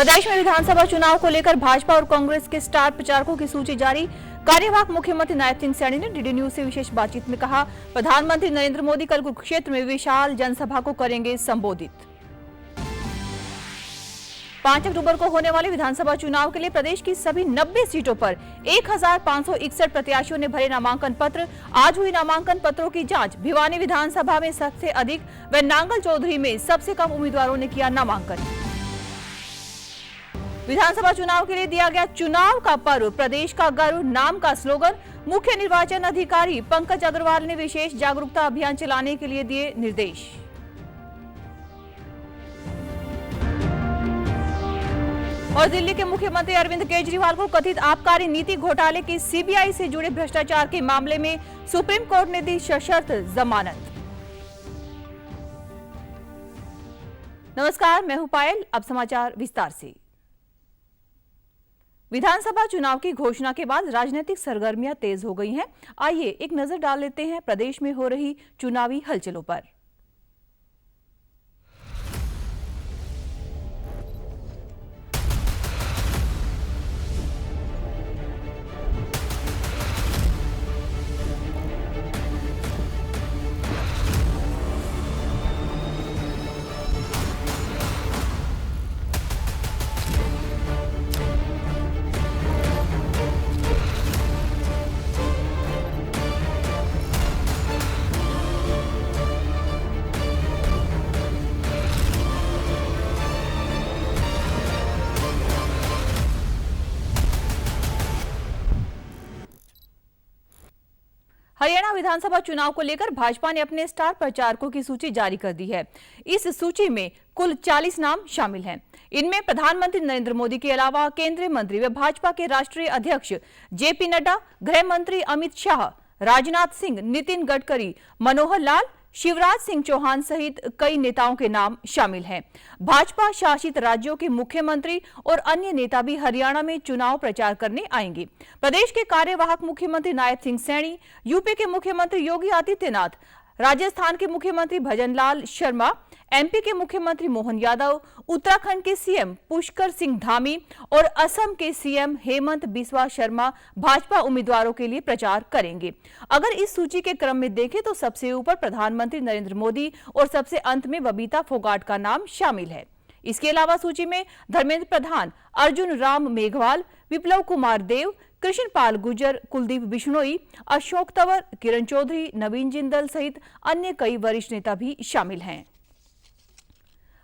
प्रदेश में विधानसभा चुनाव को लेकर भाजपा और कांग्रेस के स्टार प्रचारकों की सूची जारी। कार्यवाहक मुख्यमंत्री नायब सिंह सैनी ने डीडी न्यूज से विशेष बातचीत में कहा, प्रधानमंत्री नरेंद्र मोदी कल कुरुक्षेत्र में विशाल जनसभा को करेंगे संबोधित। 5 अक्टूबर को होने वाले विधानसभा चुनाव के लिए प्रदेश की सभी 90 सीटों पर 1561 प्रत्याशियों ने भरे नामांकन पत्र। आज हुई नामांकन पत्रों की जांच। भिवानी विधानसभा में सबसे अधिक व नांगल चौधरी में सबसे कम उम्मीदवारों ने किया नामांकन। विधानसभा चुनाव के लिए दिया गया चुनाव का पर्व प्रदेश का गर्व नाम का स्लोगन। मुख्य निर्वाचन अधिकारी पंकज अग्रवाल ने विशेष जागरूकता अभियान चलाने के लिए दिए निर्देश। और दिल्ली के मुख्यमंत्री अरविंद केजरीवाल को कथित आबकारी नीति घोटाले की सीबीआई से जुड़े भ्रष्टाचार के मामले में सुप्रीम कोर्ट ने दी सशर्त जमानत। नमस्कार, मैं हूं पायल। अब समाचार विस्तार से। विधानसभा चुनाव की घोषणा के बाद राजनीतिक सरगर्मियां तेज हो गई हैं। आइए एक नजर डाल लेते हैं प्रदेश में हो रही चुनावी हलचलों पर। हरियाणा विधानसभा चुनाव को लेकर भाजपा ने अपने स्टार प्रचारकों की सूची जारी कर दी है। इस सूची में कुल 40 नाम शामिल हैं। इनमें प्रधानमंत्री नरेंद्र मोदी के अलावा केंद्रीय मंत्री व भाजपा के राष्ट्रीय अध्यक्ष जेपी नड्डा, गृह मंत्री अमित शाह, राजनाथ सिंह, नितिन गडकरी, मनोहर लाल, शिवराज सिंह चौहान सहित कई नेताओं के नाम शामिल हैं। भाजपा शासित राज्यों के मुख्यमंत्री और अन्य नेता भी हरियाणा में चुनाव प्रचार करने आएंगे। प्रदेश के कार्यवाहक मुख्यमंत्री नायब सिंह सैनी, यूपी के मुख्यमंत्री योगी आदित्यनाथ, राजस्थान के मुख्यमंत्री भजनलाल शर्मा, एमपी के मुख्यमंत्री मोहन यादव, उत्तराखंड के सीएम पुष्कर सिंह धामी और असम के सीएम हेमंत बिस्वा शर्मा भाजपा उम्मीदवारों के लिए प्रचार करेंगे। अगर इस सूची के क्रम में देखें तो सबसे ऊपर प्रधानमंत्री नरेंद्र मोदी और सबसे अंत में बबीता फोगाट का नाम शामिल है। इसके अलावा सूची में धर्मेंद्र प्रधान, अर्जुन राम मेघवाल, विप्लव कुमार देव, कृष्ण पाल गुर्जर, कुलदीप बिश्नोई, अशोक तंवर, किरण चौधरी, नवीन जिंदल सहित अन्य कई वरिष्ठ नेता भी शामिल हैं।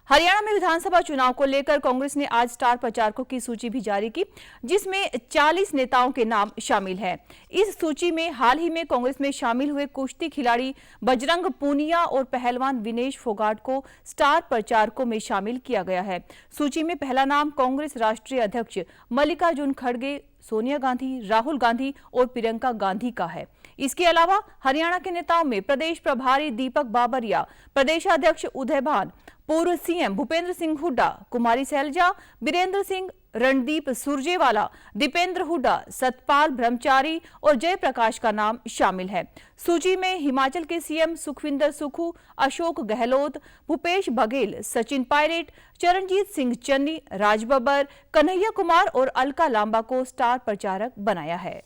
हरियाणा में विधानसभा चुनाव को लेकर कांग्रेस ने आज स्टार प्रचारकों की सूची भी जारी की, जिसमें 40 नेताओं के नाम शामिल हैं। इस सूची में हाल ही में कांग्रेस में शामिल हुए कुश्ती खिलाड़ी बजरंग पूनिया और पहलवान विनेश फोगाट को स्टार प्रचारकों में शामिल किया गया है। सूची में पहला नाम कांग्रेस राष्ट्रीय अध्यक्ष मल्लिकार्जुन खड़गे, सोनिया गांधी, राहुल गांधी और प्रियंका गांधी का है। इसके अलावा हरियाणा के नेताओं में प्रदेश प्रभारी दीपक बाबरिया, प्रदेशाध्यक्ष उदय भान, पूर्व सीएम भूपेंद्र सिंह हुड्डा, कुमारी शैलजा, बीरेंद्र सिंह, रणदीप सुरजेवाला, दीपेंद्र हुड्डा, सतपाल ब्रह्मचारी और जयप्रकाश का नाम शामिल है। सूची में हिमाचल के सीएम सुखविंदर सुक्खू, अशोक गहलोत, भूपेश बघेल, सचिन पायलट, चरणजीत सिंह चन्नी, राज बब्बर, कन्हैया कुमार और अलका लांबा को स्टार प्रचारक बनाया है।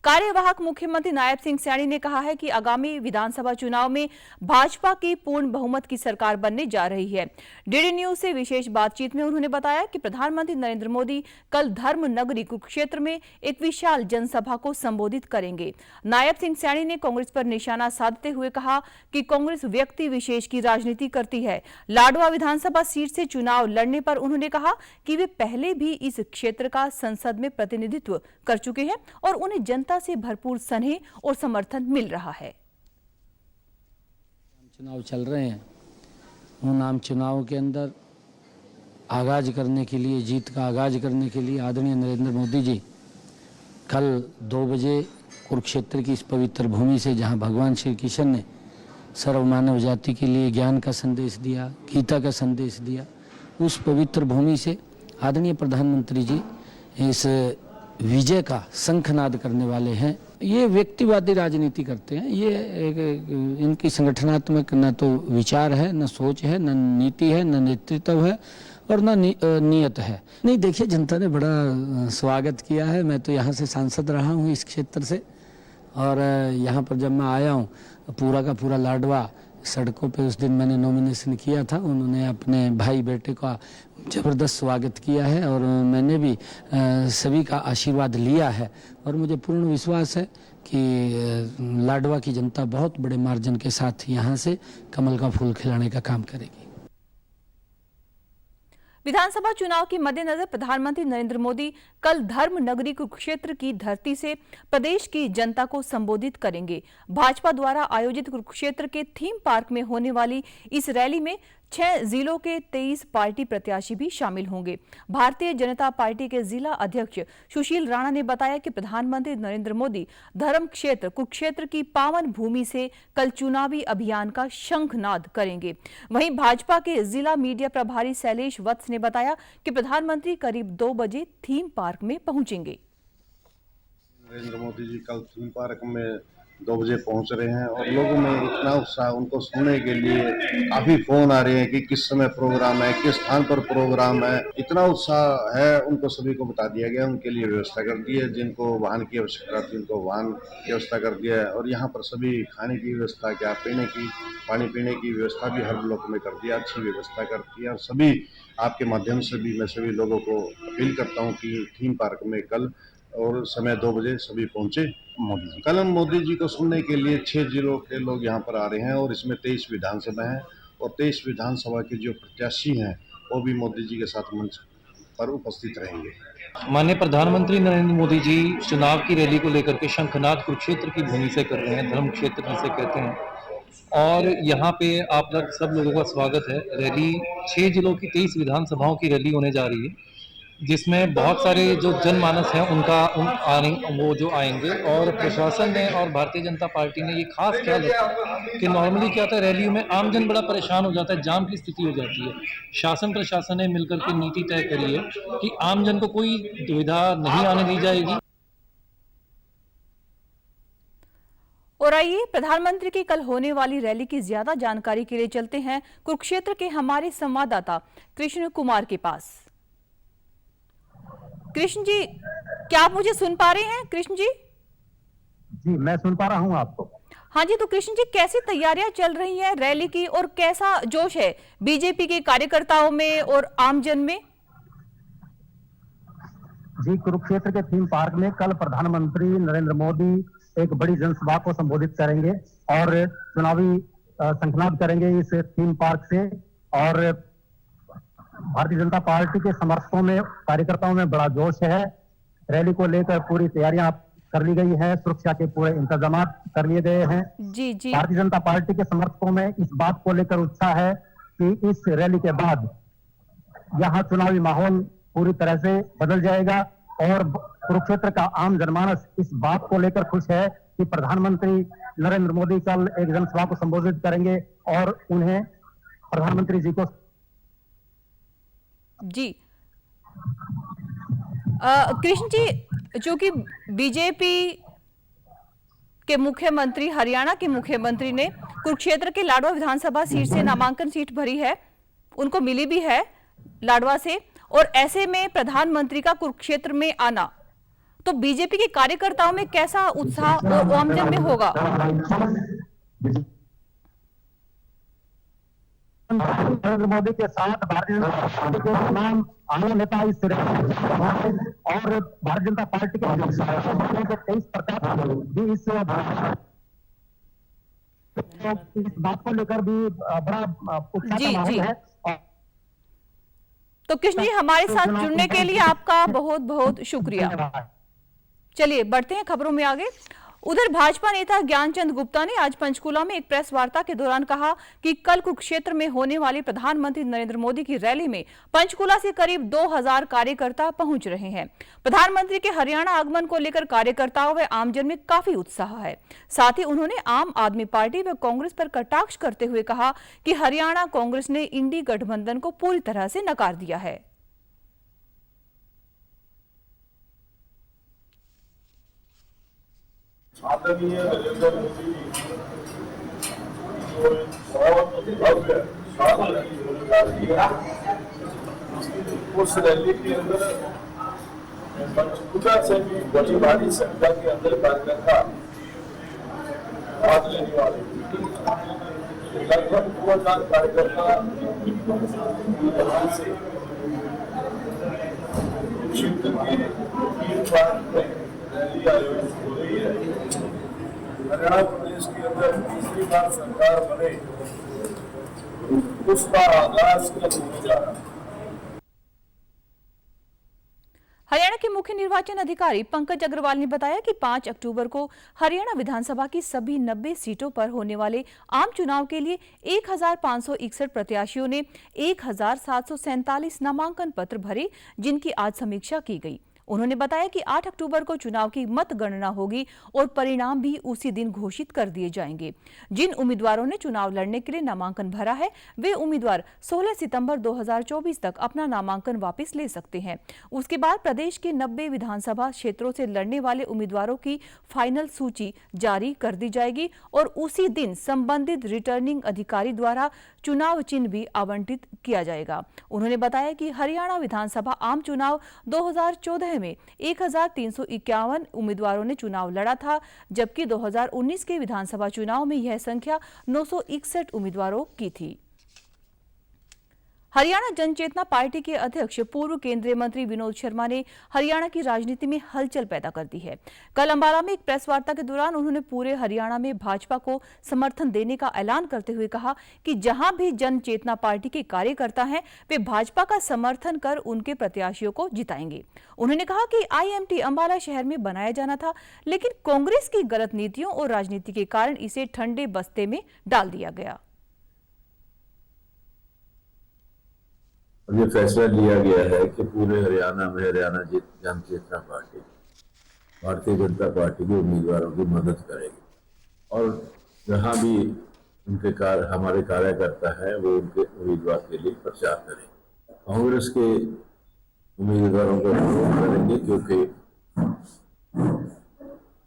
कार्यवाहक मुख्यमंत्री नायब सिंह सैनी ने कहा है कि आगामी विधानसभा चुनाव में भाजपा की पूर्ण बहुमत की सरकार बनने जा रही है। डीडी न्यूज से विशेष बातचीत में उन्होंने बताया कि प्रधानमंत्री नरेंद्र मोदी कल धर्म नगरी कुरुक्षेत्र में एक विशाल जनसभा को संबोधित करेंगे। नायब सिंह सैनी ने कांग्रेस पर निशाना साधते हुए कहा कि कांग्रेस व्यक्ति विशेष की राजनीति करती है। लाडवा विधानसभा सीट से चुनाव लड़ने पर उन्होंने कहा कि वे पहले भी इस क्षेत्र का संसद में प्रतिनिधित्व कर चुके हैं और उन्हें जनता से भरपूर स्नेह और समर्थन मिल रहा है। चुनाव चल रहे हैं, उन आम चुनाव के अंदर आगाज करने के लिए, जीत का आगाज करने के लिए आदरणीय नरेंद्र मोदी जी कल 2 बजे कुरुक्षेत्र की इस पवित्र भूमि से, जहां भगवान श्री कृष्ण ने सर्वमानव जाति के लिए ज्ञान का संदेश दिया, गीता का संदेश दिया, उस पवित्र भूमि से आदरणीय प्रधानमंत्री जी इस विजय का शंखनाद करने वाले हैं। ये व्यक्तिवादी राजनीति करते हैं। ये इनकी संगठनात्मक न तो विचार है, न सोच है, न नीति है, न नेतृत्व है। और ना नियत है। नहीं, देखिए जनता ने बड़ा स्वागत किया है। मैं तो यहाँ से सांसद रहा हूँ इस क्षेत्र से, और यहाँ पर जब मैं आया हूँ पूरा का पूरा लाडवा सड़कों पे उस दिन मैंने नॉमिनेशन किया था, उन्होंने अपने भाई बेटे का ज़बरदस्त स्वागत किया है और मैंने भी सभी का आशीर्वाद लिया है। और मुझे पूर्ण विश्वास है कि लाडवा की जनता बहुत बड़े मार्जिन के साथ यहाँ से कमल का फूल खिलाने का काम करेगी। विधानसभा चुनाव के मद्देनजर प्रधानमंत्री नरेंद्र मोदी कल धर्म नगरी कुरुक्षेत्र की धरती से प्रदेश की जनता को संबोधित करेंगे। भाजपा द्वारा आयोजित कुरुक्षेत्र के थीम पार्क में होने वाली इस रैली में 6 जिलों के 23 पार्टी प्रत्याशी भी शामिल होंगे। भारतीय जनता पार्टी के जिला अध्यक्ष सुशील राणा ने बताया कि प्रधानमंत्री नरेंद्र मोदी धर्म क्षेत्र कुरुक्षेत्र की पावन भूमि से कल चुनावी अभियान का शंखनाद करेंगे। वहीं भाजपा के जिला मीडिया प्रभारी शैलेश वत्स ने बताया कि प्रधानमंत्री करीब 2 बजे थीम पार्क में पहुंचेंगे। नरेंद्र मोदी जी कल थीम पार्क में 2 बजे पहुंच रहे हैं और लोगों में इतना उत्साह, उनको सुनने के लिए काफी फोन आ रहे हैं कि किस समय प्रोग्राम है, किस स्थान पर प्रोग्राम है। इतना उत्साह है, उनको सभी को बता दिया गया, उनके लिए व्यवस्था कर दी है। जिनको वाहन की आवश्यकता थी उनको वाहन की व्यवस्था कर दिया है और यहाँ पर सभी खाने की व्यवस्था, क्या पीने की, पानी पीने की व्यवस्था भी हर ब्लॉक में कर दिया, अच्छी व्यवस्था कर दी है। और सभी आपके माध्यम से भी मैं सभी लोगों को अपील करता हूँ कि थीम पार्क में कल और समय 2 बजे सभी पहुंचे मोदी जी। कल मोदी जी को सुनने के लिए 6 जिलों के लोग यहाँ पर आ रहे हैं और इसमें 23 विधानसभा हैं और 23 विधानसभा के जो प्रत्याशी हैं वो भी मोदी जी के साथ मंच पर उपस्थित रहेंगे। माननीय प्रधानमंत्री नरेंद्र मोदी जी चुनाव की रैली को लेकर के शंखनाद कुरुक्षेत्र की भूमि से कर रहे हैं, धर्म क्षेत्र जिसे कहते हैं, और यहाँ पे आप सब लोगों का स्वागत है। रैली 6 जिलों की 23 विधानसभाओं की रैली होने जा रही है, जिसमें बहुत सारे जो जनमानस हैं वो जो आएंगे। और प्रशासन ने और भारतीय जनता पार्टी ने ये खास ख्याल रखा कि नॉर्मली क्या होता है, रैलियों में आमजन बड़ा परेशान हो जाता है, जाम की स्थिति हो जाती है। शासन प्रशासन ने मिलकर के नीति तय करी है कि आमजन को कोई दुविधा नहीं आने दी जाएगी। और आइए प्रधानमंत्री की कल होने वाली रैली की ज्यादा जानकारी के लिए चलते हैं कुरुक्षेत्र के हमारे संवाददाता कृष्ण कुमार के पास। कृष्ण जी, क्या आप मुझे सुन पा रहे हैं? कृष्ण जी जी, मैं सुन पा रहा हूं आपको। हाँ जी, तो कृष्ण जी कैसी तैयारियां चल रही हैं रैली की और कैसा जोश है बीजेपी के कार्यकर्ताओं में और आमजन में? जी, कुरुक्षेत्र के थीम पार्क में कल प्रधानमंत्री नरेंद्र मोदी एक बड़ी जनसभा को संबोधित करेंगे और चुनावी शंखनाद करेंगे इस थीम पार्क से। और भारतीय जनता पार्टी के समर्थकों में, कार्यकर्ताओं में बड़ा जोश है। रैली को लेकर पूरी तैयारियां कर ली गई है, सुरक्षा के पूरे इंतजाम कर लिए गए हैं। जी जी। भारतीय जनता पार्टी के समर्थकों में इस बात को लेकर उत्साह है कि इस रैली के बाद यहाँ चुनावी माहौल पूरी तरह से बदल जाएगा और कुरुक्षेत्र का आम जनमानस इस बात को लेकर खुश है कि प्रधानमंत्री नरेंद्र मोदी कल एक जनसभा को संबोधित करेंगे और उन्हें प्रधानमंत्री जी को जी कृष्ण जी, जो कि बीजेपी के मुख्यमंत्री, हरियाणा के मुख्यमंत्री ने कुरुक्षेत्र के लाडवा विधानसभा सीट से नामांकन सीट भरी है, उनको मिली भी है लाडवा से, और ऐसे में प्रधानमंत्री का कुरुक्षेत्र में आना तो बीजेपी के कार्यकर्ताओं में कैसा उत्साह और आमजन में होगा? नरेंद्र मोदी के साथ भारतीय जनता पार्टी के तमाम आला नेता इस और भारतीय जनता पार्टी के 23 प्रत्याशी भी इस बात को लेकर भी बड़ा उत्साह का माहौल है। तो कृष्ण जी, हमारे साथ जुड़ने के लिए आपका बहुत बहुत शुक्रिया। चलिए बढ़ते हैं खबरों में आगे। उधर भाजपा नेता ज्ञानचंद गुप्ता ने आज पंचकुला में एक प्रेस वार्ता के दौरान कहा कि कल कुरुक्षेत्र में होने वाली प्रधानमंत्री नरेंद्र मोदी की रैली में पंचकुला से करीब 2000 कार्यकर्ता पहुंच रहे हैं। प्रधानमंत्री के हरियाणा आगमन को लेकर कार्यकर्ताओं व आमजन में काफी उत्साह है। साथ ही उन्होंने आम आदमी पार्टी व कांग्रेस पर कटाक्ष करते हुए कहा कि हरियाणा कांग्रेस ने इंडी गठबंधन को पूरी तरह से नकार दिया है। आदरणीय नरेंद्र मोदी बहुत भव्य स्वागत की घोषणा की है उस रैली के अंदर पंचकुला से भी बड़ी भारी संख्या के अंदर कार्यकर्ता भाग लेने वाले लगभग 2000 कार्यकर्ता यहाँ से क्षेत्र के 3 पार्क में रैली आयोजित हो रही है। हरियाणा प्रदेश के अंदर तीसरी बार सरकार बने उसका आगाज कब होने जा रहा है। हरियाणा के मुख्य निर्वाचन अधिकारी पंकज अग्रवाल ने बताया कि 5 अक्टूबर को हरियाणा विधानसभा की सभी 90 सीटों पर होने वाले आम चुनाव के लिए 1561 प्रत्याशियों ने 1747 नामांकन पत्र भरे, जिनकी आज समीक्षा की गई। उन्होंने बताया कि 8 अक्टूबर को चुनाव की मतगणना होगी और परिणाम भी उसी दिन घोषित कर दिए जाएंगे। जिन उम्मीदवारों ने चुनाव लड़ने के लिए नामांकन भरा है, वे उम्मीदवार 16 सितंबर 2024 तक अपना नामांकन वापस ले सकते हैं। उसके बाद प्रदेश के 90 विधानसभा क्षेत्रों से लड़ने वाले उम्मीदवारों की फाइनल सूची जारी कर दी जाएगी और उसी दिन संबंधित रिटर्निंग अधिकारी द्वारा चुनाव चिन्ह भी आवंटित किया जाएगा। उन्होंने बताया कि हरियाणा विधानसभा आम चुनाव 2014 में 1351 उम्मीदवारों ने चुनाव लड़ा था, जबकि 2019 के विधानसभा चुनाव में यह संख्या 961 उम्मीदवारों की थी। हरियाणा जनचेतना पार्टी के अध्यक्ष पूर्व केंद्रीय मंत्री विनोद शर्मा ने हरियाणा की राजनीति में हलचल पैदा कर दी है। कल अंबाला में एक प्रेस वार्ता के दौरान उन्होंने पूरे हरियाणा में भाजपा को समर्थन देने का ऐलान करते हुए कहा कि जहां भी जनचेतना पार्टी के कार्यकर्ता हैं, वे भाजपा का समर्थन कर उनके प्रत्याशियों को जिताएंगे। उन्होंने कहा कि IMT अंबाला शहर में बनाया जाना था, लेकिन कांग्रेस की गलत नीतियों और राजनीति के कारण इसे ठंडे बस्ते में डाल दिया गया। ये फैसला लिया गया है कि पूरे हरियाणा में हरियाणा जनचेतना पार्टी भारतीय जनता पार्टी के उम्मीदवारों की मदद करेगी और जहां भी हमारे कार्यकर्ता है वो उनके उम्मीदवार के लिए प्रचार करेंगे। कांग्रेस के उम्मीदवारों को विरोध करेंगे क्योंकि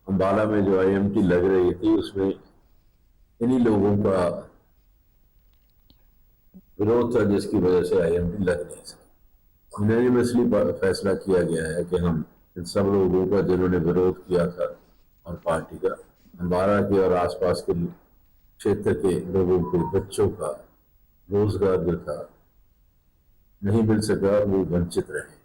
अंबाला में जो IMT लग रही थी उसमें इन्हीं लोगों का विरोध था, जिसकी वजह से IMT लग नहीं सकी। यूनानिमसली फैसला किया गया है कि हम इन सब लोगों का जिन्होंने विरोध किया था और पार्टी का अंबाला के और आसपास के क्षेत्र के लोगों के बच्चों का रोजगार जो था नहीं मिल सका, वो वंचित रहे।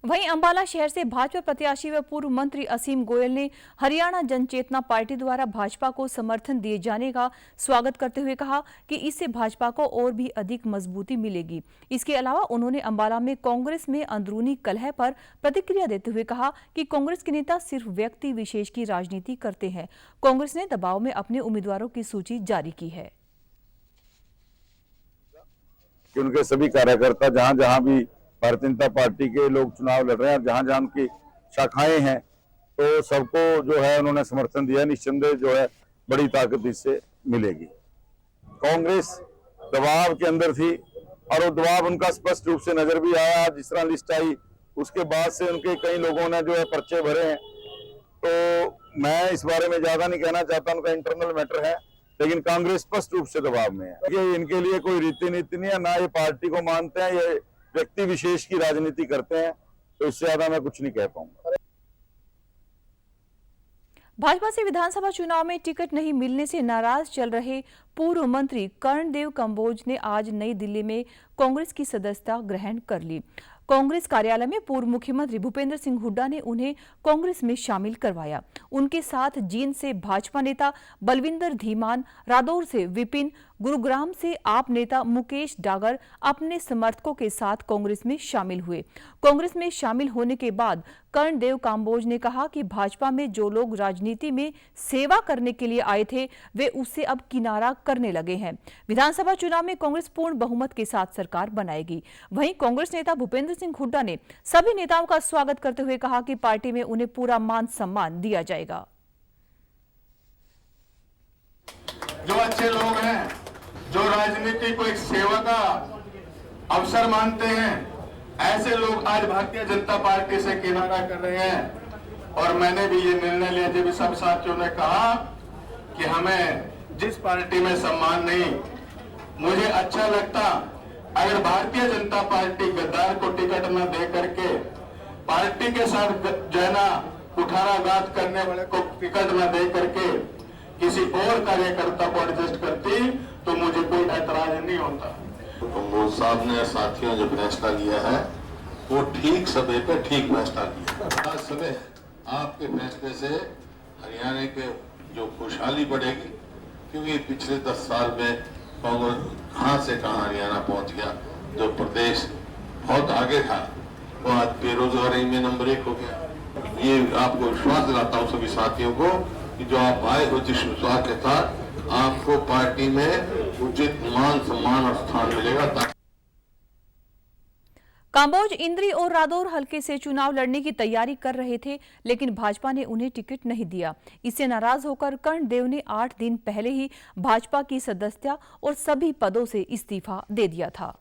वहीं अंबाला शहर से भाजपा प्रत्याशी व पूर्व मंत्री असीम गोयल ने हरियाणा जनचेतना पार्टी द्वारा भाजपा को समर्थन दिए जाने का स्वागत करते हुए कहा कि इससे भाजपा को और भी अधिक मजबूती मिलेगी। इसके अलावा उन्होंने अंबाला में कांग्रेस में अंदरूनी कलह पर प्रतिक्रिया देते हुए कहा कि कांग्रेस के नेता सिर्फ व्यक्ति विशेष की राजनीति करते हैं। कांग्रेस ने दबाव में अपने उम्मीदवारों की सूची जारी की है कि उनके सभी कार्यकर्ता जहां जहां भी भारतीय जनता पार्टी के लोग चुनाव लड़ रहे हैं, जहां जहां उनकी शाखाएं हैं, तो सबको जो है उन्होंने समर्थन दिया। निस्संदेह जो है बड़ी ताकत इससे मिलेगी। कांग्रेस दबाव के अंदर थी और वो दबाव उनका स्पष्ट रूप से नजर भी आया। जिस तरह लिस्ट आई उसके बाद से उनके कई लोगों ने जो है पर्चे भरे हैं, तो मैं इस बारे में ज्यादा नहीं कहना चाहता, उनका इंटरनल मैटर है, लेकिन कांग्रेस स्पष्ट रूप से दबाव में है। ये इनके लिए कोई रीति नीति नहीं है, ना ये पार्टी को मानते हैं, ये व्यक्ति विशेष की राजनीति करते हैं, तो इससे ज्यादा मैं कुछ नहीं कह पाऊंगा। भाजपा से विधानसभा चुनाव में टिकट नहीं मिलने से नाराज चल रहे पूर्व मंत्री कर्णदेव कंबोज ने आज नई दिल्ली में कांग्रेस की सदस्यता ग्रहण कर ली। कांग्रेस कार्यालय में पूर्व मुख्यमंत्री भूपेंद्र सिंह हुड्डा ने उन्हें कांग्रेस में शामिल करवाया। उनके साथ जींद से भाजपा नेता बलविंदर धीमान, रादौर से विपिन, गुरुग्राम से आप नेता मुकेश डागर अपने समर्थकों के साथ कांग्रेस में शामिल हुए। कांग्रेस में शामिल होने के बाद कर्णदेव कांबोज ने कहा कि भाजपा में जो लोग राजनीति में सेवा करने के लिए आए थे, वे उससे अब किनारा करने लगे हैं। विधानसभा चुनाव में कांग्रेस पूर्ण बहुमत के साथ सरकार बनाएगी। वहीं कांग्रेस नेता भूपेंद्र सिंह हुड्डा ने सभी नेताओं का स्वागत करते हुए कहा कि पार्टी में उन्हें पूरा मान सम्मान दिया जाएगा। जो अच्छे लोग हैं, जो राजनीति को एक सेवा का अवसर मानते हैं, ऐसे लोग आज भारतीय जनता पार्टी से किनारा कर रहे हैं। और मैंने भी ये निर्णय लिया, जब सब साथियों ने कहा कि हमें जिस पार्टी में सम्मान नहीं, मुझे अच्छा लगता अगर भारतीय जनता पार्टी गद्दार को टिकट न दे करके पार्टी के साथ जो है ना कुठाराघात करने वाले को टिकट न दे करके किसी और कार्यकर्ता को एडजस्ट करती तो मुझे कोई ऐतराज नहीं होता। कंबोज साहब ने साथियों जो फैसला लिया है वो ठीक समय पे ठीक फैसला लिया। आज समय आपके फैसले से हरियाणा के जो खुशहाली बढ़ेगी, क्योंकि पिछले 10 साल में कांग्रेस कहां से कहां हरियाणा पहुंच गया। जो प्रदेश बहुत आगे था वो आज बेरोजगारी में नंबर 1 हो गया। ये आपको विश्वास दिलाता हूं सभी साथियों को कि जो आप आए हो जिस विश्वास के साथ आपको पार्टी में उचित मान सम्मान और स्थान मिलेगा। कांबोज, इंद्री और रादौर हलके से चुनाव लड़ने की तैयारी कर रहे थे, लेकिन भाजपा ने उन्हें टिकट नहीं दिया। इससे नाराज होकर कर्णदेव ने 8 दिन पहले ही भाजपा की सदस्यता और सभी पदों से इस्तीफा दे दिया था।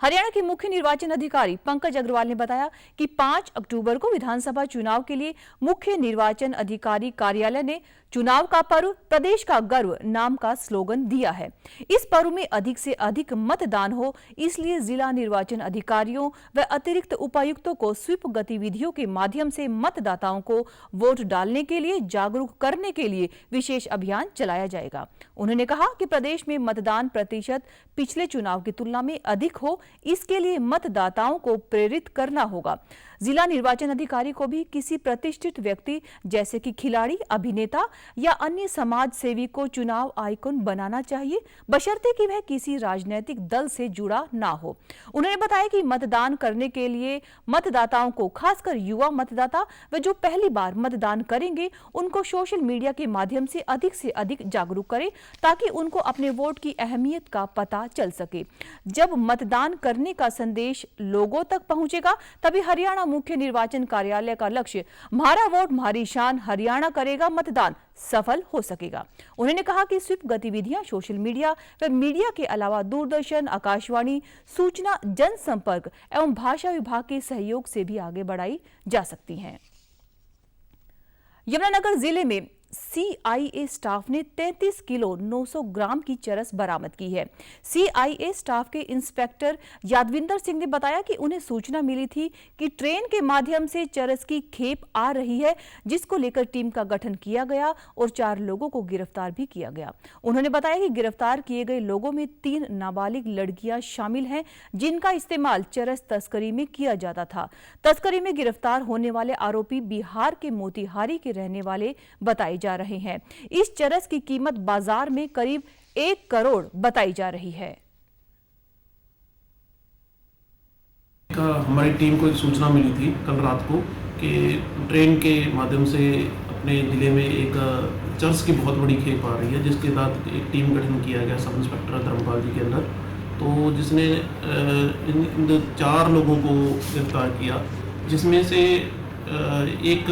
हरियाणा के मुख्य निर्वाचन अधिकारी पंकज अग्रवाल ने बताया कि 5 अक्टूबर को विधानसभा चुनाव के लिए मुख्य निर्वाचन अधिकारी कार्यालय ने चुनाव का पर्व प्रदेश का गर्व नाम का स्लोगन दिया है। इस पर्व में अधिक से अधिक मतदान हो, इसलिए जिला निर्वाचन अधिकारियों व अतिरिक्त उपायुक्तों को स्वीप गतिविधियों के माध्यम से मतदाताओं को वोट डालने के लिए जागरूक करने के लिए विशेष अभियान चलाया जाएगा। उन्होंने कहा कि प्रदेश में मतदान प्रतिशत पिछले चुनाव की तुलना में अधिक हो, इसके लिए मतदाताओं को प्रेरित करना होगा। जिला निर्वाचन अधिकारी को भी किसी प्रतिष्ठित व्यक्ति जैसे कि खिलाड़ी, अभिनेता या अन्य समाज सेवी को चुनाव आइकॉन बनाना चाहिए, बशर्ते कि वह किसी राजनीतिक दल से जुड़ा ना हो। उन्होंने बताया कि मतदान करने के लिए मतदाताओं को, खासकर युवा मतदाता व जो पहली बार मतदान करेंगे, उनको सोशल मीडिया के माध्यम से अधिक जागरूक करें ताकि उनको अपने वोट की अहमियत का पता चल सके। जब मतदान करने का संदेश लोगों तक पहुंचेगा तभी हरियाणा मुख्य निर्वाचन कार्यालय का लक्ष्य "हमारा वोट हमारी शान, हरियाणा करेगा मतदान" सफल हो सकेगा। उन्होंने कहा कि स्वीप गतिविधियां सोशल मीडिया व मीडिया के अलावा दूरदर्शन, आकाशवाणी, सूचना जनसंपर्क एवं भाषा विभाग के सहयोग से भी आगे बढ़ाई जा सकती हैं। यमुनानगर जिले में सीआईए स्टाफ ने 33 किलो 900 ग्राम की चरस बरामद की है। सीआईए स्टाफ के इंस्पेक्टर यादविंदर सिंह ने बताया कि उन्हें सूचना मिली थी कि ट्रेन के माध्यम से चरस की खेप आ रही है, जिसको लेकर टीम का गठन किया गया और 4 लोगों को गिरफ्तार भी किया गया। उन्होंने बताया कि गिरफ्तार किए गए लोगों में 3 नाबालिग लड़कियां शामिल हैं, जिनका इस्तेमाल चरस तस्करी में किया जाता था। तस्करी में गिरफ्तार होने वाले आरोपी बिहार के मोतिहारी के रहने वाले बताए जा रहे हैं। इस चरस की कीमत बाजार में करीब 1 करोड़ बताई जा रही है। हमारी टीम को एक सूचना मिली थी कल रात को कि ट्रेन के माध्यम से अपने जिले में एक चरस की बहुत बड़ी खेप आ रही है, जिसके तहत एक टीम गठन किया गया सब इंस्पेक्टर धर्मपाल जी के अंदर, तो जिसने इन 4 लोगों को गिरफ्तार किया, जिसमें से एक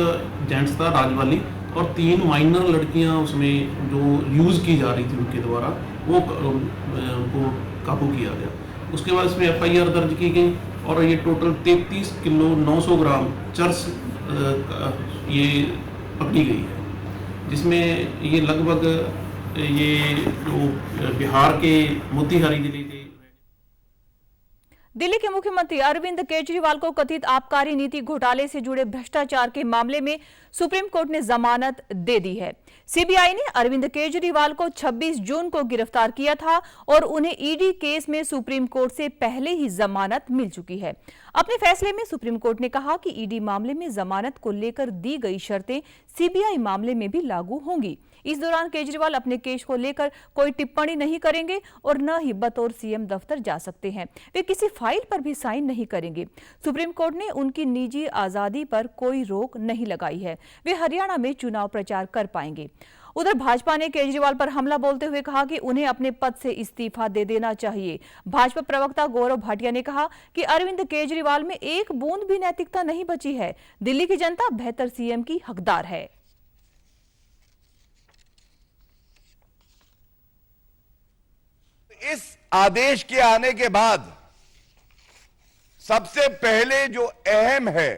जेंट्स था राजवाली और 3 माइनर लड़कियां उसमें जो यूज़ की जा रही थी उनके द्वारा, वो उनको काबू किया गया। उसके बाद इसमें एफआईआर दर्ज की गई और ये टोटल 33 किलो 900 ग्राम चरस ये पकड़ी गई है, जिसमें ये लगभग ये जो बिहार के मोतिहारी जिले के दिल्ली के मुख्यमंत्री अरविंद केजरीवाल को कथित आबकारी नीति घोटाले से जुड़े भ्रष्टाचार के मामले में सुप्रीम कोर्ट ने जमानत दे दी है। सीबीआई ने अरविंद केजरीवाल को 26 जून को गिरफ्तार किया था और उन्हें ईडी केस में सुप्रीम कोर्ट से पहले ही जमानत मिल चुकी है। अपने फैसले में सुप्रीम कोर्ट ने कहा कि ईडी मामले में जमानत को लेकर दी गई शर्तें सीबीआई मामले में भी लागू होंगी। इस दौरान केजरीवाल अपने केस को लेकर कोई टिप्पणी नहीं करेंगे और न ही बतौर सीएम दफ्तर जा सकते हैं। वे किसी फाइल पर भी साइन नहीं करेंगे। सुप्रीम कोर्ट ने उनकी निजी आजादी पर कोई रोक नहीं लगाई है। वे हरियाणा में चुनाव प्रचार कर पाएंगे। उधर भाजपा ने केजरीवाल पर हमला बोलते हुए कहा कि उन्हें अपने पद से इस्तीफा दे देना चाहिए। भाजपा प्रवक्ता गौरव भाटिया ने कहा कि अरविंद केजरीवाल में एक बूंद भी नैतिकता नहीं बची है। दिल्ली की जनता बेहतर सीएम की हकदार है। इस आदेश के आने के बाद सबसे पहले जो अहम है,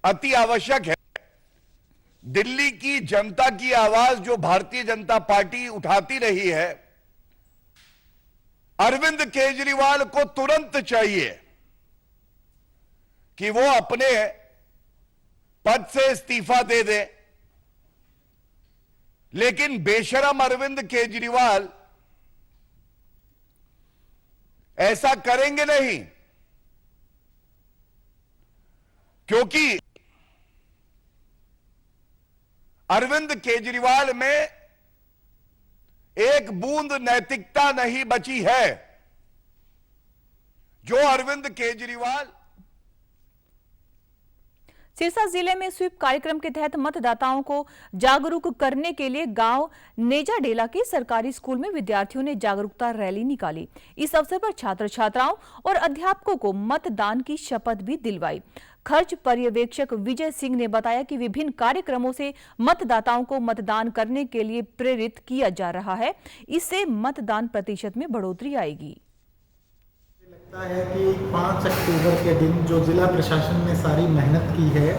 अति आवश्यक है, दिल्ली की जनता की आवाज जो भारतीय जनता पार्टी उठाती रही है, अरविंद केजरीवाल को तुरंत चाहिए कि वो अपने पद से इस्तीफा दे दे, लेकिन बेशरम अरविंद केजरीवाल ऐसा करेंगे नहीं, क्योंकि अरविंद केजरीवाल में एक बूंद नैतिकता नहीं बची है। जो अरविंद केजरीवाल सिरसा जिले में स्वीप कार्यक्रम के तहत मतदाताओं को जागरूक करने के लिए गांव नेजाडेला के सरकारी स्कूल में विद्यार्थियों ने जागरूकता रैली निकाली। इस अवसर पर छात्र छात्राओं और अध्यापकों को मतदान की शपथ भी दिलवाई। खर्च पर्यवेक्षक विजय सिंह ने बताया कि विभिन्न कार्यक्रमों से मतदाताओं को मतदान करने के लिए प्रेरित किया जा रहा है। इससे मतदान प्रतिशत में बढ़ोतरी आएगी। लगता है कि 5 अक्टूबर के दिन जो जिला प्रशासन ने सारी मेहनत की है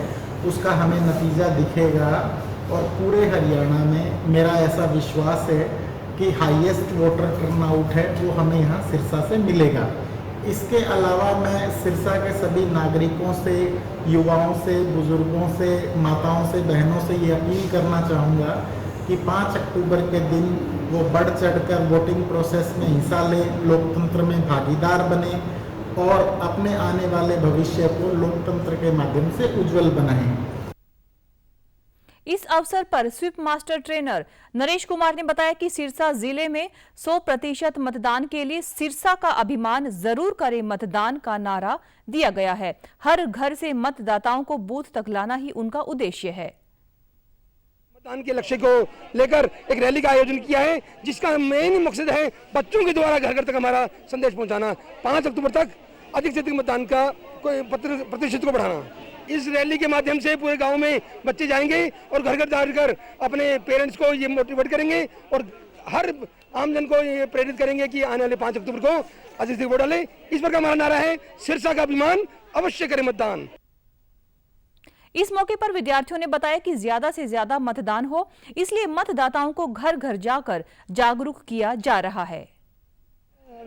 उसका हमें नतीजा दिखेगा और पूरे हरियाणा में मेरा ऐसा विश्वास है कि हाईएस्ट वोटर टर्नआउट है वो हमें यहाँ सिरसा से मिलेगा। इसके अलावा मैं सिरसा के सभी नागरिकों से, युवाओं से, बुजुर्गों से, माताओं से, बहनों से ये अपील करना चाहूँगा कि 5 अक्टूबर के दिन वो बढ़ चढ़कर वोटिंग प्रोसेस में हिस्सा लें, लोकतंत्र में भागीदार बने और अपने आने वाले भविष्य को लोकतंत्र के माध्यम से उज्जवल बनाएं। इस अवसर पर sweep master trainer Naresh Kumar ने बताया कि सिरसा जिले में 100% मतदान के लिए सिरसा का अभिमान जरूर करें मतदान का नारा दिया गया है। हर घर से मतदाताओं को बूथ तक लाना ही उनका उद्देश्य है। मतदान के लक्ष्य को लेकर एक रैली का आयोजन किया है, जिसका मेन मकसद है बच्चों के द्वारा घर घर तक हमारा संदेश पहुंचाना। 5 अक्टूबर तक अधिक से अधिक मतदान का प्रतिशत को बढ़ाना। इस रैली के माध्यम से पूरे गांव में बच्चे जाएंगे और घर घर जाकर अपने पेरेंट्स को ये मोटिवेट करेंगे और हर आमजन को ये प्रेरित करेंगे कि आने वाले 5 अक्टूबर को अधिक से वोट डालें। इस पर का हमारा नारा है, सिरसा का अभिमान अवश्य करें मतदान। इस मौके पर विद्यार्थियों ने बताया कि ज्यादा से ज्यादा मतदान हो, इसलिए मतदाताओं को घर घर जाकर जागरूक किया जा रहा है।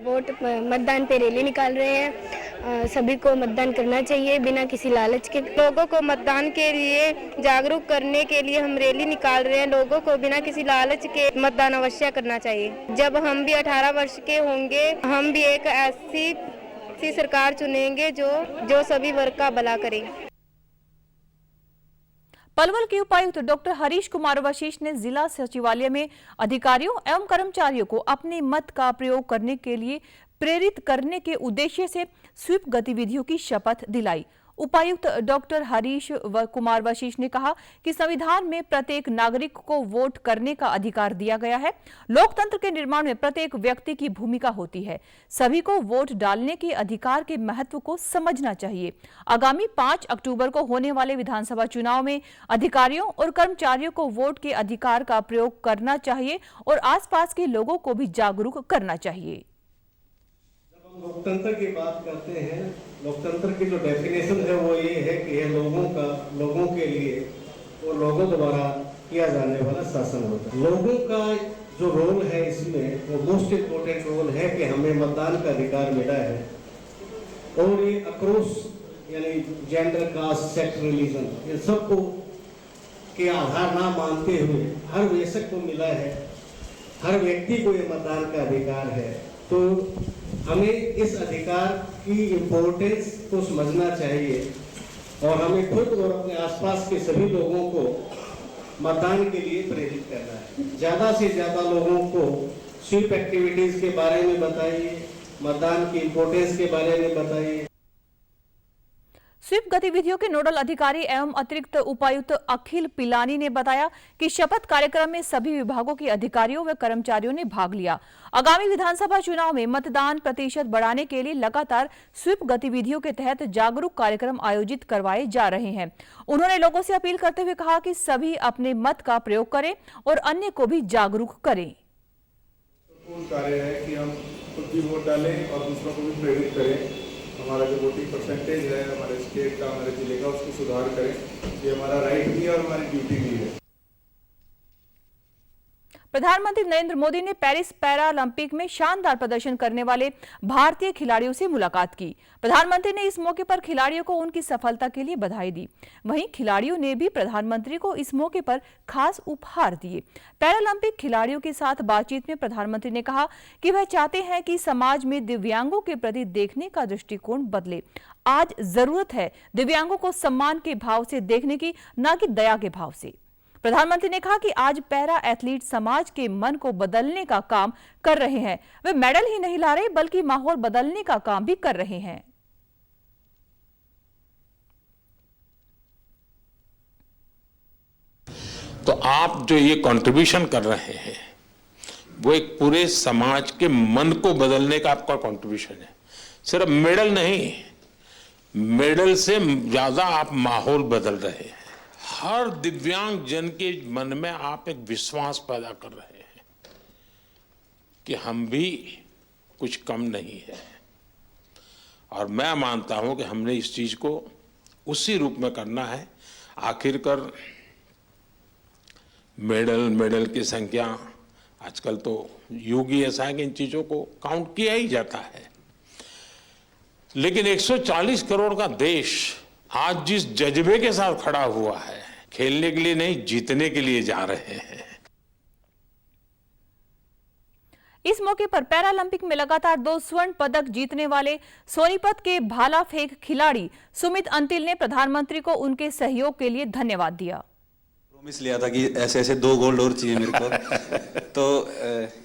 वोट मतदान पे रैली निकाल रहे हैं। सभी को मतदान करना चाहिए बिना किसी लालच के। लोगों को मतदान के लिए जागरूक करने के लिए हम रैली निकाल रहे हैं। लोगों को बिना किसी लालच के मतदान अवश्य करना चाहिए। जब हम भी 18 वर्ष के होंगे, हम भी एक ऐसी सरकार चुनेंगे जो सभी वर्ग का भला करे। पलवल के उपायुक्त डॉक्टर हरीश कुमार वशिष्ठ ने जिला सचिवालय में अधिकारियों एवं कर्मचारियों को अपने मत का प्रयोग करने के लिए प्रेरित करने के उद्देश्य से स्वीप गतिविधियों की शपथ दिलाई। उपायुक्त डॉक्टर हरीश कुमार वशिष्ठ ने कहा कि संविधान में प्रत्येक नागरिक को वोट करने का अधिकार दिया गया है। लोकतंत्र के निर्माण में प्रत्येक व्यक्ति की भूमिका होती है। सभी को वोट डालने के अधिकार के महत्व को समझना चाहिए। आगामी 5 अक्टूबर को होने वाले विधानसभा चुनाव में अधिकारियों और कर्मचारियों को वोट के अधिकार का प्रयोग करना चाहिए और आसपास के लोगों को भी जागरूक करना चाहिए। लोकतंत्र की बात करते हैं, लोकतंत्र की जो डेफिनेशन है वो ये है कि यह लोगों के लिए और लोगों द्वारा किया जाने वाला शासन होता है। लोगों का जो रोल है इसमें वो मोस्ट इम्पोर्टेंट रोल है कि हमें मतदान का अधिकार मिला है और ये अक्रॉस यानी जेंडर, कास्ट, सेक्स, रिलीजन ये सबको के आधार ना मानते हुए हर वयस्क को मिला है, हर व्यक्ति को ये मतदान का अधिकार है। तो हमें इस अधिकार की इम्पोर्टेंस को समझना चाहिए और हमें खुद और अपने आसपास के सभी लोगों को मतदान के लिए प्रेरित करना है। ज़्यादा से ज़्यादा लोगों को स्वीप एक्टिविटीज़ के बारे में बताइए, मतदान की इम्पोर्टेंस के बारे में बताइए। स्वीप गतिविधियों के नोडल अधिकारी एवं अतिरिक्त उपायुक्त अखिल पिलानी ने बताया कि शपथ कार्यक्रम में सभी विभागों के अधिकारियों व कर्मचारियों ने भाग लिया। आगामी विधानसभा चुनाव में मतदान प्रतिशत बढ़ाने के लिए लगातार स्वीप गतिविधियों के तहत जागरूक कार्यक्रम आयोजित करवाए जा रहे हैं। उन्होंने लोगों से अपील करते हुए कहा कि सभी अपने मत का प्रयोग करें और अन्य को भी जागरूक करें। कार्य है कि हम खुद भी वोट डालें और दूसरों को भी प्रेरित करें। हमारा जो वोटिंग परसेंटेज है हमारे स्टेट का, हमारे जिले का, उसको सुधार करें। ये हमारा राइट भी है और हमारी ड्यूटी भी है। प्रधानमंत्री नरेंद्र मोदी ने पेरिस पैरालंपिक में शानदार प्रदर्शन करने वाले भारतीय खिलाड़ियों से मुलाकात की। प्रधानमंत्री ने इस मौके पर खिलाड़ियों को उनकी सफलता के लिए बधाई दी। वहीं खिलाड़ियों ने भी प्रधानमंत्री को इस मौके पर खास उपहार दिए। पैरालंपिक खिलाड़ियों के साथ बातचीत में प्रधानमंत्री ने कहा कि वह चाहते हैं कि समाज में दिव्यांगों के प्रति देखने का दृष्टिकोण बदले। आज जरूरत है दिव्यांगों को सम्मान के भाव से देखने की, न कि दया के भाव से। प्रधानमंत्री ने कहा कि आज पैरा एथलीट समाज के मन को बदलने का काम कर रहे हैं। वे मेडल ही नहीं ला रहे बल्कि माहौल बदलने का काम भी कर रहे हैं। तो आप जो ये कंट्रीब्यूशन कर रहे हैं वो एक पूरे समाज के मन को बदलने का आपका कंट्रीब्यूशन है। सिर्फ मेडल नहीं, मेडल से ज्यादा आप माहौल बदल रहे हैं। हर दिव्यांग जन के मन में आप एक विश्वास पैदा कर रहे हैं कि हम भी कुछ कम नहीं है। और मैं मानता हूं कि हमने इस चीज को उसी रूप में करना है। आखिरकार मेडल की संख्या आजकल तो युग ही ऐसा है कि इन चीजों को काउंट किया ही जाता है, लेकिन 140 करोड़ का देश आज जिस जज्बे के साथ खड़ा हुआ है, खेलने के लिए नहीं जीतने के लिए जा रहे हैं। इस मौके पर पैरालंपिक में लगातार 2 स्वर्ण पदक जीतने वाले सोनीपत के भाला फेंक खिलाड़ी सुमित अंतिल ने प्रधानमंत्री को उनके सहयोग के लिए धन्यवाद दिया। प्रॉमिस लिया था कि ऐसे ऐसे 2 गोल्ड और चाहिए मेरे को। तो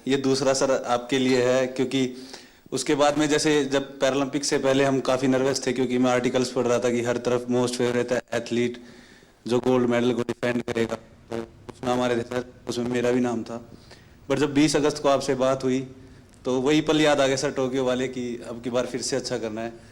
ये दूसरा सर आपके लिए है, क्योंकि उसके बाद में जैसे जब पैरालंपिक से पहले हम काफ़ी नर्वस थे, क्योंकि मैं आर्टिकल्स पढ़ रहा था कि हर तरफ मोस्ट फेवरेट एथलीट जो गोल्ड मेडल को डिफेंड करेगा, तो उसमें हमारे थे सर, उसमें मेरा भी नाम था। बट जब 20 अगस्त को आपसे बात हुई तो वही पल याद आ गया सर, टोक्यो वाले, कि अब की बार फिर से अच्छा करना है।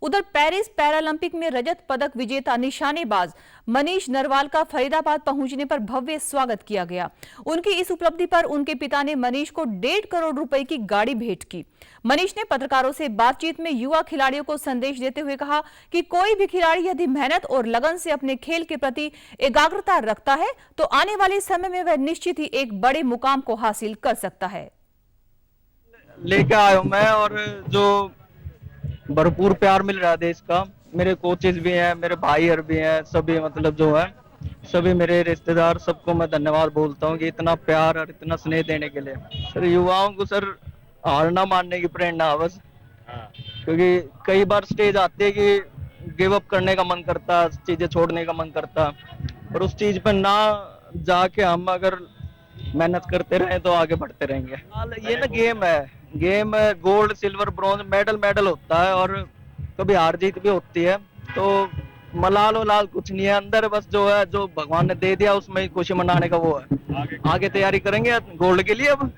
उधर पेरिस पैरालंपिक में रजत पदक विजेता निशानेबाज मनीष नरवाल का फरीदाबाद पहुंचने पर भव्य स्वागत किया गया। उनकी इस उपलब्धि पर उनके पिता ने मनीष को 1.5 करोड़ रुपए की गाड़ी भेंट की। मनीष ने पत्रकारों से बातचीत में युवा खिलाड़ियों को संदेश देते हुए कहा कि कोई भी खिलाड़ी यदि मेहनत और लगन से अपने खेल के प्रति एकाग्रता रखता है तो आने वाले समय में वह निश्चित ही एक बड़े मुकाम को हासिल कर सकता है। लेकर आया हूं मैं, और जो भरपूर प्यार मिल रहा है देश का। मेरे कोचेस भी हैं, मेरे भाई और भी हैं, सभी मतलब जो है सभी मेरे रिश्तेदार, सबको मैं धन्यवाद बोलता हूँ कि इतना प्यार और इतना स्नेह देने के लिए। सर युवाओं को सर हार ना मानने की प्रेरणा बस, क्योंकि कई बार स्टेज आती है कि गिव अप करने का मन करता, चीजें छोड़ने का मन करता, और उस चीज पर ना जाके हम अगर मेहनत करते रहे तो आगे बढ़ते रहेंगे। ये ना गेम है, गोल्ड सिल्वर ब्रॉन्ज मेडल होता है, और कभी हार जीत भी होती है, तो मलाल वलाल कुछ नहीं है। अंदर बस जो है, जो भगवान ने दे दिया उसमें खुशी मनाने का वो है। आगे तैयारी करेंगे गोल्ड के लिए। अब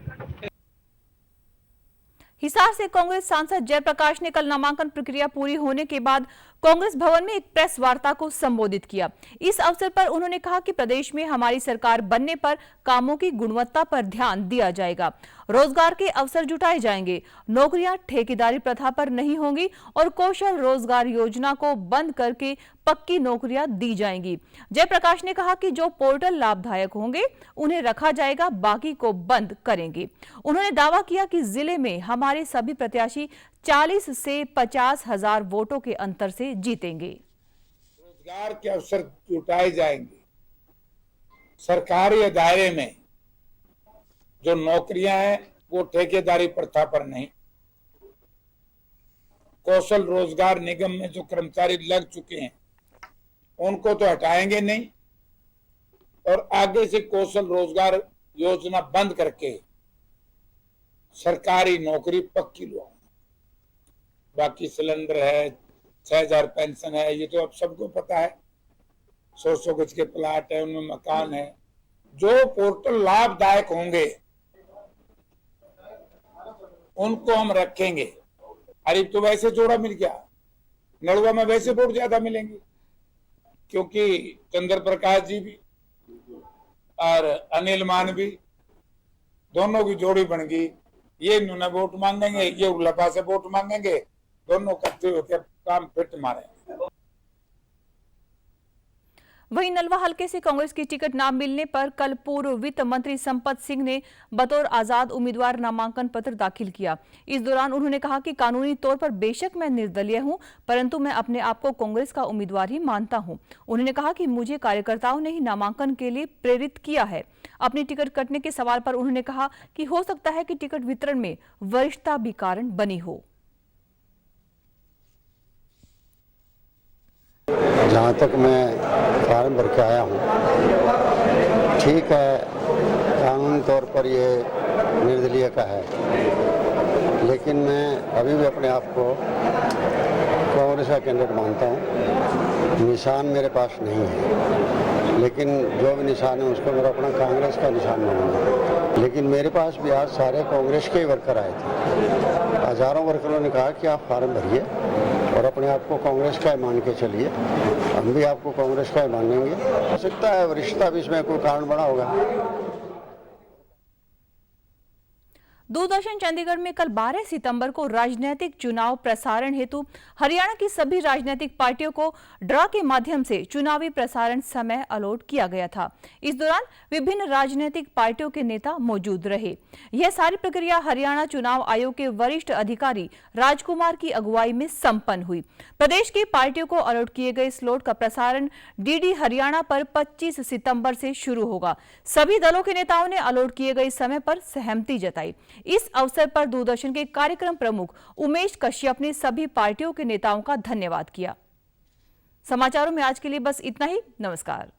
हिसार से कांग्रेस सांसद जयप्रकाश ने कल नामांकन प्रक्रिया पूरी होने के बाद कांग्रेस भवन में एक प्रेस वार्ता को संबोधित किया। इस अवसर पर उन्होंने कहा कि प्रदेश में हमारी सरकार बनने पर कामों की गुणवत्ता पर ध्यान दिया जाएगा, रोजगार के अवसर जुटाए जाएंगे, नौकरियां ठेकेदारी प्रथा पर नहीं होंगी और कौशल रोजगार योजना को बंद करके पक्की नौकरियां दी जाएंगी। जयप्रकाश ने कहा कि जो पोर्टल लाभदायक होंगे उन्हें रखा जाएगा, बाकी को बंद करेंगे। उन्होंने दावा किया कि जिले में हमारे सभी प्रत्याशी 40 से 50 हजार वोटों के अंतर से जीतेंगे। रोजगार के अवसर जुटाए जाएंगे, सरकारी दायरे में जो नौकरियां हैं वो ठेकेदारी प्रथा पर नहीं, कौशल रोजगार निगम में जो कर्मचारी लग चुके हैं उनको तो हटाएंगे नहीं, और आगे से कौशल रोजगार योजना बंद करके सरकारी नौकरी पक्की लो। बाकी सिलेंडर है, 6000 पेंशन है, ये तो अब सबको पता है। 100 गज के प्लाट है, उनमें मकान है। जो पोर्टल लाभदायक होंगे उनको हम रखेंगे। हरीफ तो वैसे जोड़ा मिल गया, नड़ुआ में वैसे वोट ज्यादा मिलेंगे, क्योंकि चंद्र प्रकाश जी भी और अनिल मान भी, दोनों की जोड़ी बन गई। ये इन्होंने वोट मांगेंगे, ये उल्लापा से वोट मांगेंगे, दोनों इकट्ठे होकर काम फिट मारेंगे। वहीं नलवा हलके से कांग्रेस की टिकट न मिलने पर कल पूर्व वित्त मंत्री संपत सिंह ने बतौर आजाद उम्मीदवार नामांकन पत्र दाखिल किया। इस दौरान उन्होंने कहा कि कानूनी तौर पर बेशक मैं निर्दलीय हूं, परंतु मैं अपने आप को कांग्रेस का उम्मीदवार ही मानता हूं। उन्होंने कहा कि मुझे कार्यकर्ताओं ने ही नामांकन के लिए प्रेरित किया है। अपनी टिकट कटने के सवाल पर उन्होंने कहा कि हो सकता है कि टिकट वितरण में वरिष्ठता भी कारण बनी हो। जहाँ तक मैं फॉर्म भर के आया हूँ, ठीक है, कानूनी तौर पर ये निर्दलीय का है, लेकिन मैं अभी भी अपने आप को कांग्रेस का कैंडिडेट मानता हूँ। निशान मेरे पास नहीं है, लेकिन जो भी निशान है उसको मेरा अपना कांग्रेस का निशान मानूंगा। लेकिन मेरे पास भी आज सारे कांग्रेस के ही वर्कर आए थे। हजारों वर्करों ने कहा कि आप फॉर्म भरिए और अपने आप को कांग्रेस का ही मान के चलिए। हम भी आपको कांग्रेस का ही मानेंगे। हो सकता है वरिष्ठता भी इसमें कोई कारण बना होगा। दूरदर्शन चंडीगढ़ में कल 12 सितंबर को राजनीतिक चुनाव प्रसारण हेतु हरियाणा की सभी राजनीतिक पार्टियों को ड्रा के माध्यम से चुनावी प्रसारण समय अलॉट किया गया था। इस दौरान विभिन्न राजनीतिक पार्टियों के नेता मौजूद रहे। यह सारी प्रक्रिया हरियाणा चुनाव आयोग के वरिष्ठ अधिकारी राजकुमार की अगुवाई में संपन्न हुई। प्रदेश की पार्टियों को अलॉट किए गए स्लॉट का प्रसारण डीडी हरियाणा पर 25 सितंबर से शुरू होगा। सभी दलों के नेताओं ने अलॉट किए गए समय पर सहमति जताई। इस अवसर पर दूरदर्शन के कार्यक्रम प्रमुख उमेश कश्यप ने सभी पार्टियों के नेताओं का धन्यवाद किया। समाचारों में आज के लिए बस इतना ही। नमस्कार।